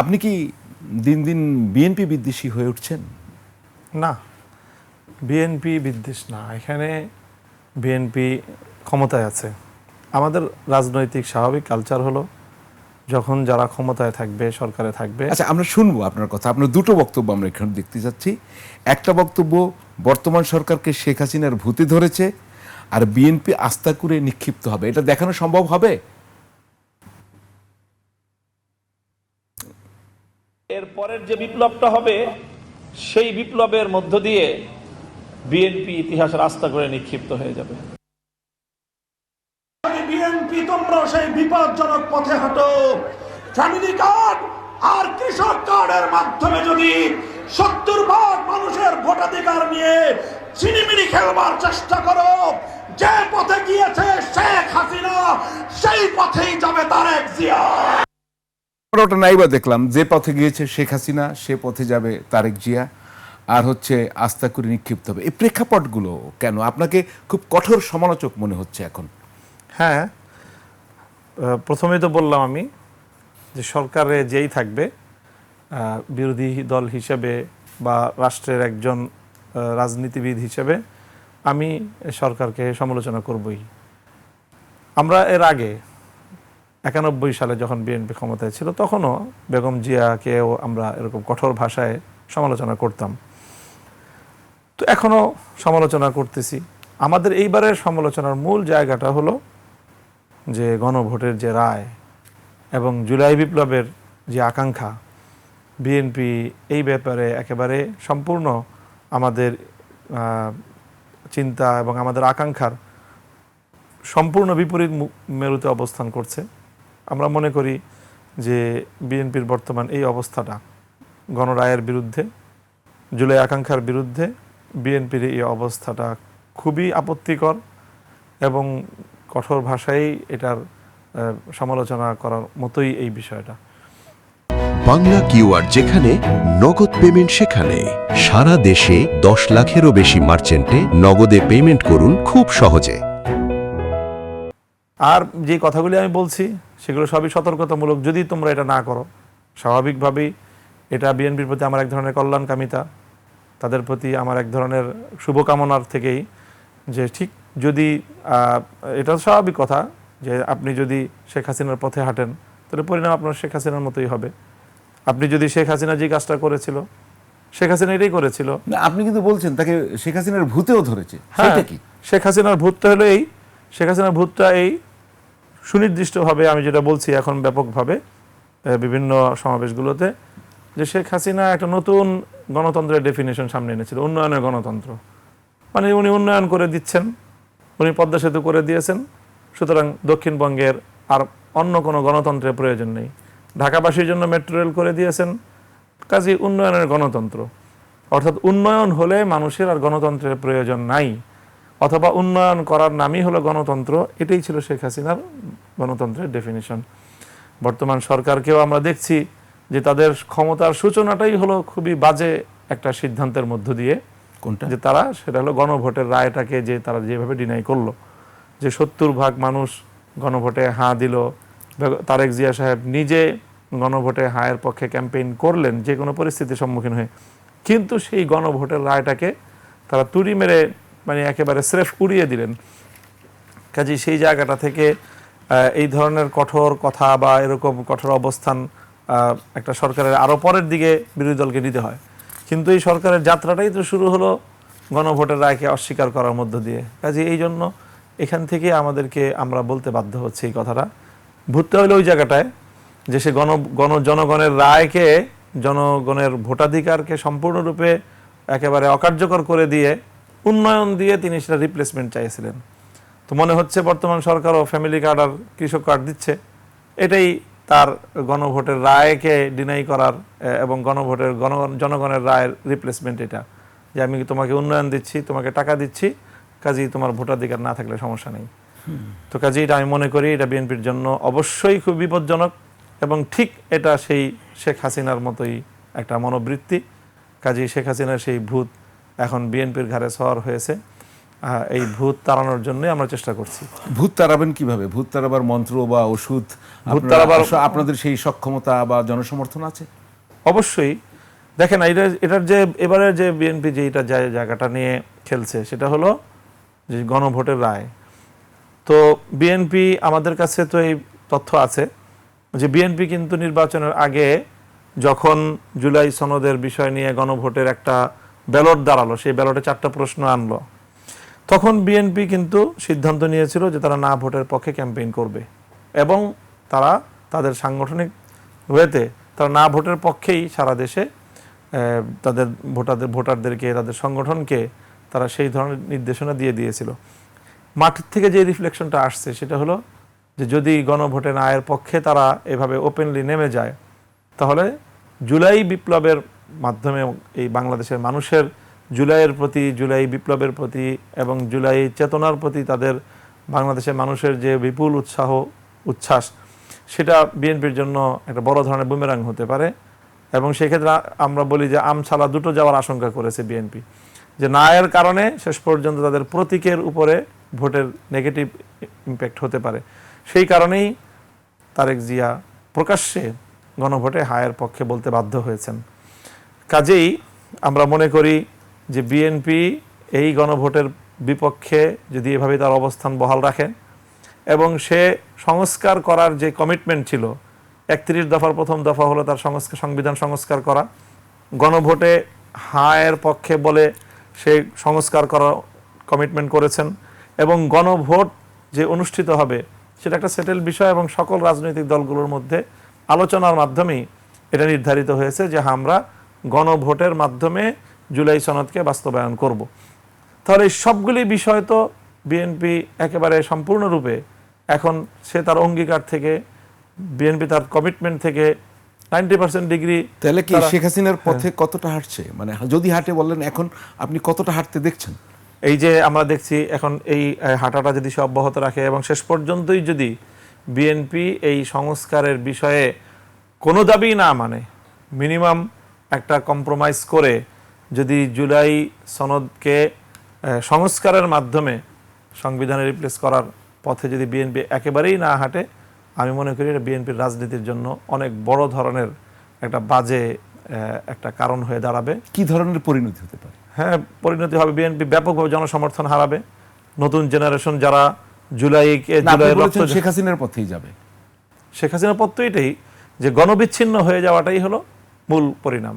আপনি কি দিন দিন বিএনপি বিদ্বেষী হয়ে উঠছেন? না, বিএনপি বিদ্বেষ না। এখানে বিএনপি ক্ষমতায় আছে। আমাদের রাজনৈতিক স্বাভাবিক কালচার হলো যখন যারা ক্ষমতায় থাকবে, সরকারে থাকবে। আচ্ছা, আমরা শুনবো আপনার কথা। আপনার দুটো বক্তব্য আমরা এখানে দেখতে যাচ্ছি। একটা বক্তব্য, বর্তমান সরকারকে শেখ হাসিনার ভূতে ধরেছে আর বিএনপি আস্থা করে নিক্ষিপ্ত হবে, এটা দেখানো সম্ভব হবে? এর পরের যে বিপ্লবটা হবে সেই বিপ্লবের মধ্য দিয়ে বিএনপি ইতিহাসের আস্থা করে নিক্ষিপ্ত হয়ে যাবে। বিএনপি তোমরা সেই বিপজ্জনক পথে হাঁটো। ফ্যামিলি কার্ড আর কৃষক কার্ডের মাধ্যমে যদি 70% মানুষের ভোটাধিকার নিয়ে চিনিমিনি খেলবার চেষ্টা করো, যে পথে গিয়েছে শেখ হাসিনা সেই পথেই যাবে তারেক জিয়া। ওটা নাইবা দেখলাম, যে পথে গিয়েছে শেখ হাসিনা সে পথে যাবে তারেক জিয়া, আর হচ্ছে আস্থা করে নিক্ষিপ্ত হবে। এই প্রেক্ষাপটগুলো কেন আপনাকে খুব কঠোর সমালোচক মনে হচ্ছে এখন? হ্যাঁ, প্রথমেই তো বললাম আমি যে সরকারে যেই থাকবে, বিরোধী দল হিসেবে বা রাষ্ট্রের একজন রাজনীতিবিদ হিসেবে আমি সরকারকে সমালোচনা করবই। আমরা এর আগে 91 সালে যখন বিএনপি ক্ষমতায় ছিল তখনও বেগম জিয়াকেও আমরা এরকম কঠোর ভাষায় সমালোচনা করতাম। তো এখনও সমালোচনা করতেছি। আমাদের এইবারের সমালোচনার মূল জায়গাটা হলো যে গণভোটের যে রায় এবং জুলাই বিপ্লবের যে আকাঙ্ক্ষা, বিএনপি এই ব্যাপারে একেবারে সম্পূর্ণ আমাদের চিন্তা এবং আমাদের আকাঙ্ক্ষার সম্পূর্ণ বিপরীত মেরুতে অবস্থান করছে। আমরা মনে করি যে বিএনপির বর্তমান এই অবস্থাটা গণরায়ের বিরুদ্ধে, জুলাই আকাঙ্ক্ষার বিরুদ্ধে বিএনপির এই অবস্থাটা খুবই আপত্তিকর এবং কঠোর ভাষায় এটার সমালোচনা করার মতোই এই বিষয়টা। বাংলা কিউআর, যেখানে নগদ পেমেন্ট সেখানে। সারা দেশে 10 লাখেরও বেশি মার্চেন্টে নগদে পেমেন্ট করুন খুব সহজে। আর যে কথাগুলি আমি বলছি সেগুলো সবই সতর্কতামূলক। যদি তোমরা এটা না করো, স্বাভাবিকভাবেই এটা বিএনপির প্রতি আমার এক ধরনের কল্যাণকামিতা, তাদের প্রতি আমার এক ধরনের শুভকামনার থেকেই যে ঠিক যদি এটা স্বাভাবিক কথা যে আপনি যদি শেখ হাসিনার পথে হাঁটেন তাহলে পরিণাম আপনার শেখ হাসিনার মতোই হবে। আপনি যদি শেখ হাসিনা যে কাজটা করেছিল, শেখ হাসিনা এটাই করেছিল। না, আপনি কিন্তু বলছেন তাকে শেখ হাসিনার ভূতেও ধরেছে। হ্যাঁ, সেটা কি? শেখ হাসিনার ভূতটা হলো এই, শেখ হাসিনার ভূতটা এই সুনির্দিষ্টভাবে আমি যেটা বলছি এখন ব্যাপকভাবে বিভিন্ন সমাবেশগুলোতে, যে শেখ হাসিনা একটা নতুন গণতন্ত্রের ডেফিনেশন সামনে এনেছিল, উন্নয়নের গণতন্ত্র। মানে উনি উন্নয়ন করে দিচ্ছেন, উনি পদ্মা সেতু করে দিয়েছেন, সুতরাং দক্ষিণবঙ্গের আর অন্য কোনো গণতন্ত্রের প্রয়োজন নেই। ঢাকাবাসীর জন্য মেট্রো রেল করে দিয়েছেন, কাজেই উন্নয়নের গণতন্ত্র। অর্থাৎ উন্নয়ন হলে মানুষের আর গণতন্ত্রের প্রয়োজন নাই, অথবা উন্নয়ন করার নামই হলো গণতন্ত্র। এটাই ছিল শেখ হাসিনার গণতন্ত্রের ডেফিনিশন। বর্তমান সরকারকেও আমরা দেখছি যে তাদের ক্ষমতার সূচনাটাই হলো খুবই বাজে একটা সিদ্ধান্তের মধ্য দিয়ে। কোনটা? যে তারা সেটা হলো গণভোটের রায়টাকে যে তারা যেভাবে ডিনাই করলো, যে 70% মানুষ গণভোটে হাঁ দিল। তারেক জিয়া সাহেব নিজে গণভোটে হাঁয়ের পক্ষে ক্যাম্পেইন করলেন যে কোনো পরিস্থিতির সম্মুখীন হয়ে, কিন্তু সেই গণভোটের রায়টাকে তারা তুড়ি মেরে মানে একেবারে স্রেফ উড়িয়ে দিলেন। কাজেই সেই জায়গাটা থেকে এই ধরনের কঠোর কথা বা এরকম কঠোর অবস্থান একটা সরকারের আরও পরের দিকে বিরোধী দলকে নিতে হয়। কিন্তু এই সরকারের যাত্রাটাই তো শুরু হলো গণভোটের রায়কে অস্বীকার করার মধ্য দিয়ে। কাজে এই জন্য এখান থেকে আমাদেরকে আমরা বলতে বাধ্য হচ্ছে এই কথাটা। ভূতটা হলো ওই জায়গাটায় যে সে জনগণের রায়কে, জনগণের ভোটাধিকারকে সম্পূর্ণরূপে একেবারে অকার্যকর করে দিয়ে উন্নয়ন দিয়ে তিনি সেটা রিপ্লেসমেন্ট চাইছিলেন। তো মনে হচ্ছে বর্তমান সরকারও ফ্যামিলি কার্ড আর কৃষক কার্ড দিচ্ছে, এটাই তার গণভোটের রায়কে ডিনাই করার এবং গণভোটের জনগণের রায়ের রিপ্লেসমেন্ট। এটা যে আমি তোমাকে উন্নয়ন দিচ্ছি, তোমাকে টাকা দিচ্ছি, কাজেই তোমার ভোটাধিকার না থাকলে সমস্যা নেই। তো কাজেই এটা আমি মনে করি এটা বিএনপির জন্য অবশ্যই খুব বিপজ্জনক এবং ঠিক এটা সেই শেখ হাসিনার মতোই একটা মনোবৃত্তি। কাজেই শেখ হাসিনার সেই ভূত এখন বিএনপির ঘাড়ে সওয়ার হয়েছে এই ভূত তাড়ানোর জন্যই আমরা চেষ্টা করছি। ভূত তাড়াবেন কিভাবে? ভূত তাড়াবার মন্ত্র বা ওষুধ ভূত তাড়াবার- আপনাদের সেই সক্ষমতা বা জনসমর্থন আছে? অবশ্যই দেখেন, এটার যে এবারে যে বিএনপি যে এটা জায়গাটা নিয়ে খেলছে সেটা হলো যে গণভোটের রায়। তো বিএনপি, আমাদের কাছে তো এই তথ্য আছে যে বিএনপি কিন্তু নির্বাচনের আগে যখন জুলাই সনদের বিষয় নিয়ে গণভোটের একটা ব্যালট দাঁড়ালো, সেই ব্যালটে 4টা প্রশ্ন আনলো, তখন বিএনপি কিন্তু সিদ্ধান্ত নিয়েছিল যে তারা না ভোটের পক্ষে ক্যাম্পেইন করবে এবং তারা তাদের সাংগঠনিক ওয়েতে তারা না ভোটের পক্ষেই সারা দেশে তাদের ভোটারদেরকে, তাদের সংগঠনকে তারা সেই ধরনের নির্দেশনা দিয়ে দিয়েছিল। মাঠ থেকে যে রিফ্লেকশনটা আসছে সেটা হলো যে যদি গণভোটে না এর পক্ষে তারা এভাবে ওপেনলি নেমে যায়, তাহলে জুলাই বিপ্লবের মাধ্যমে এই বাংলাদেশের মানুষের জুলাইয়ের প্রতি, জুলাই বিপ্লবের প্রতি এবং জুলাই চেতনার প্রতি তাদের বাংলাদেশের মানুষের যে বিপুল উচ্ছ্বাস, সেটা বিএনপির জন্য একটা বড় ধরনের বুমেরাং হতে পারে। এবং সেক্ষেত্রে আমরা বলি যে আমছালা দুটো যাওয়ার আশঙ্কা করেছে বিএনপি, যে না এর কারণে শেষ পর্যন্ত তাদের প্রতীকের উপরে ভোটের নেগেটিভ ইম্প্যাক্ট হতে পারে। সেই কারণেই তারেক জিয়া প্রকাশ্যে গণভোটে হায়ের পক্ষে বলতে বাধ্য হয়েছেন। কাজেই আমরা মনে করি যে বিএনপি এই গণভোটের বিপক্ষে যদি এভাবে তার অবস্থান বহাল রাখে এবং সে সংস্কার করার যে কমিটমেন্ট ছিল, 31 দফার প্রথম দফা হলো তার সংবিধান সংস্কার করা, গণভোটে হায়ের পক্ষে বলে সে সংস্কার করার কমিটমেন্ট করেছেন এবং গণভোট যে অনুষ্ঠিত হবে সেটা একটা সেটেল বিষয় এবং সকল রাজনৈতিক দলগুলোর মধ্যে আলোচনার মাধ্যমেই এটা নির্ধারিত হয়েছে যে আমরা গণভোটের মাধ্যমে জুলাই সনদকে বাস্তবায়ন করব। তাহলে এই সবগুলি বিষয় তো বিএনপি একেবারে সম্পূর্ণরূপে এখন সে তার অঙ্গীকার থেকে, বিএনপি তার কমিটমেন্ট থেকে 90% ডিগ্রি। তাহলে কি শেখ হাসিনার পথে কতটা হাঁটছে? মানে যদি হাঁটে বললেন, এখন আপনি কতটা হাঁটতে দেখছেন? এই যে আমরা দেখছি এখন এই হাঁটাটা যদি সে অব্যাহত রাখে এবং শেষ পর্যন্তই যদি বিএনপি এই সংস্কারের বিষয়ে কোনো দাবি না মানে, মিনিমাম একটা কম্প্রোমাইজ করে যদি জুলাই সনদকে সংস্কারের মাধ্যমে সংবিধানে রিপ্লেস করার পথে যদি বিএনপি একেবারেই না হাঁটে, আমি মনে করি এটা বিএনপির রাজনীতির জন্য অনেক বড় ধরনের একটা বাজে একটা কারণ হয়ে দাঁড়াবে। কি ধরনের পরিণতি হতে পারে? হ্যাঁ, পরিণতি হবে বিএনপি ব্যাপকভাবে জনসমর্থন হারাবে। নতুন জেনারেশন যারা জুলাইকে শেখ হাসিনার পথেই যাবে। শেখ হাসিনার পথ তো এটাই যে গণবিচ্ছিন্ন হয়ে যাওয়াটাই হলো মূল পরিণাম।